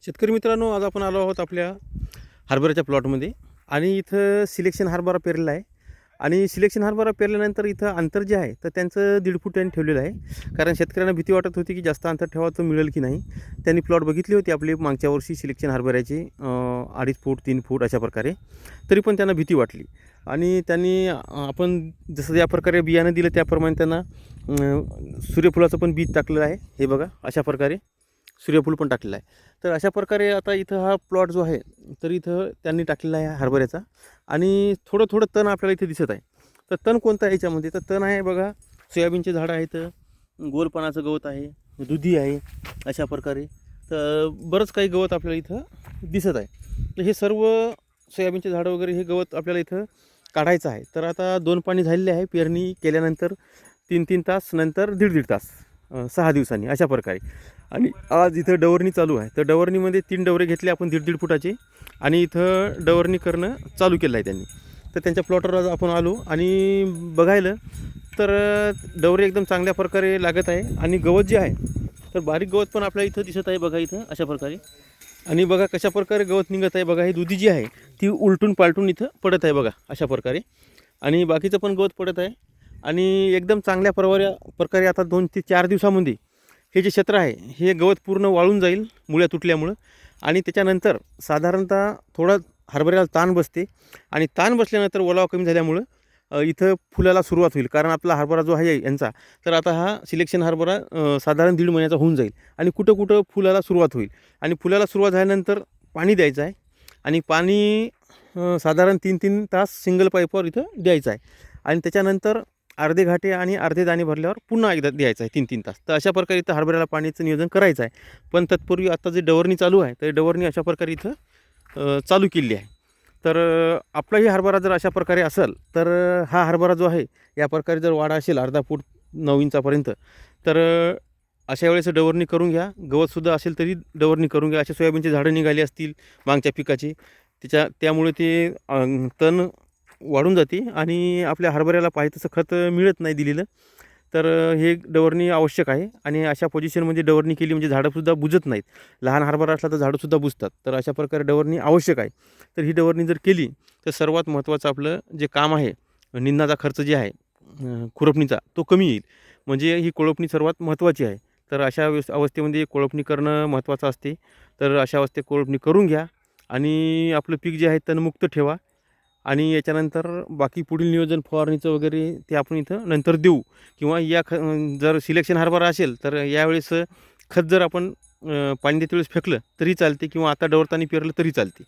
शेतकरी मित्रांनो, आज आपण आलो आहोत आपल्या हरभऱ्याच्या प्लॉटमध्ये आणि इथं सिलेक्शन हरभरा पेरलेला आहे. आणि सिलेक्शन हरभरा पेरल्यानंतर इथं अंतर जे आहे तर त्यांचं 1.5 फूट त्यांनी ठेवलेलं आहे. कारण शेतकऱ्यांना भीती वाटत होती की जास्त अंतर ठेवावं मिळेल की नाही. त्यांनी प्लॉट बघितली होती आपली मागच्या वर्षी सिलेक्शन हरभऱ्याची 2.5 फूट 3 फूट अशा प्रकारे. तरी पण त्यांना भीती वाटली आणि त्यांनी आपण जसं या प्रकारे बियाणं दिलं त्याप्रमाणे त्यांना सूर्यफुलाचं पण बीज टाकलेलं आहे. हे बघा, अशा प्रकारे सूर्यफूल पण टाकलेलं आहे. तर अशा प्रकारे आता इथं हा प्लॉट जो आहे तर इथं त्यांनी टाकलेला आहे हरभऱ्याचा. आणि थोडं थोडं तण आपल्याला इथे दिसत आहे. तर तण कोणतं आहे याच्यामध्ये, तर तण आहे बघा, सोयाबीनचे झाडं आहेत, गोलपणाचं गवत आहे, दुधी आहे, अशा प्रकारे. तर बरंच काही गवत आपल्याला इथं दिसत आहे. तर हे सर्व सोयाबीनचे झाडं वगैरे हे गवत आपल्याला इथं काढायचं आहे. तर आता 2 पाणी झालेले आहे पेरणी केल्यानंतर, 3-3 तास, नंतर 1.5-1.5 तास, 6 दिवसांनी अशा प्रकारे. आणि आज इथं डवरणी चालू आहे. तर डवरणीमध्ये 3 डवरे घेतले आपण 1.5-1.5 फुटाचे आणि इथं डवरणी करणं चालू केलं आहे त्यांनी. तर त्यांच्या प्लॉटवर आज आपण आलो आणि बघायला तर डवरे एकदम चांगल्या प्रकारे लागत आहे. आणि गवत जे आहे तर बारीक गवत पण आपल्या इथं दिसत आहे बघा, इथं अशा प्रकारे. आणि बघा कशा प्रकारे गवत निघत आहे बघा. ही दुधी जी आहे ती उलटून पालटून इथं पडत आहे बघा, अशा प्रकारे. आणि बाकीचं पण गवत पडत आहे. आणि एकदम चांगल्या प्रकारे आता 2 ते 4 दिवसामध्ये हे जे क्षेत्र आहे हे गवत पूर्ण वाळून जाईल मुळ्या तुटल्यामुळं. आणि त्याच्यानंतर साधारणतः थोडा हरभऱ्याला ताण बसते. आणि ताण बसल्यानंतर ओलावा कमी झाल्यामुळं इथं फुलाला सुरुवात होईल. कारण आपला हरभरा जो आहे यांचा, तर आता हा सिलेक्शन हरभरा साधारण 1.5 महिन्याचा होऊन जाईल. आणि कुठं कुठं फुलाला सुरुवात होईल. आणि फुलाला सुरुवात झाल्यानंतर पाणी द्यायचं आहे. आणि पाणी साधारण 3-3 तास सिंगल पाईपवर इथं द्यायचं आहे. आणि त्याच्यानंतर अर्धे घाटे आणि अर्धे दाणे भरल्यावर पुन्हा एकदा द्यायचं आहे 3-3 तास. तर अशा प्रकारे इथं हरभऱ्याला पाण्याचं नियोजन करायचं आहे. पण तत्पूर्वी आता जे डवरणी चालू आहे तर डवरणी अशा प्रकारे इथं चालू केली आहे. तर आपलाही हरभरा जर अशा प्रकारे असेल तर हा हरभरा जो आहे या प्रकारे जर वाढा असेल अर्धा फूट 9 इंचापर्यंत, तर अशा वेळेस डवरणी करून घ्या. गवतसुद्धा असेल तरी डवरणी करून घ्या. असे सोयाबीनचे झाडं निघाली असतील मागच्या पिकाची, त्यामुळे ते तण वाढून जाते आणि आपल्या हरभऱ्याला पाहिजे तसं खत मिळत नाही दिलेलं. तर हे डवरणी आवश्यक आहे. आणि अशा पोझिशनमध्ये डवरणी केली म्हणजे झाडंसुद्धा बुजत नाहीत. लहान हरभरा असला तर झाडंसुद्धा बुजतात. तर अशा प्रकारे डवरणी आवश्यक आहे. तर ही डवरणी जर केली तर सर्वात महत्त्वाचं आपलं जे काम आहे, निंदणाचा खर्च जे आहे खुरपणीचा, तो कमी येईल. म्हणजे ही कोळपणी सर्वात महत्त्वाची आहे. तर अशा अवस्थेमध्ये कोळपणी करणं महत्त्वाचं असते. तर अशा अवस्थेत कोळपणी करून घ्या आणि आपलं पीक जे आहे तणमुक्त ठेवा. आणि याच्यानंतर बाकी पुढील नियोजन फवारणीचं वगैरे ते आपण इथं नंतर देऊ. किंवा जर सिलेक्शन हरभरा असेल तर यावेळेस खत जर आपण पाणी देते वेळेस फेकलं तरी चालते, किंवा आता डवरतानी पेरलं तरी चालते.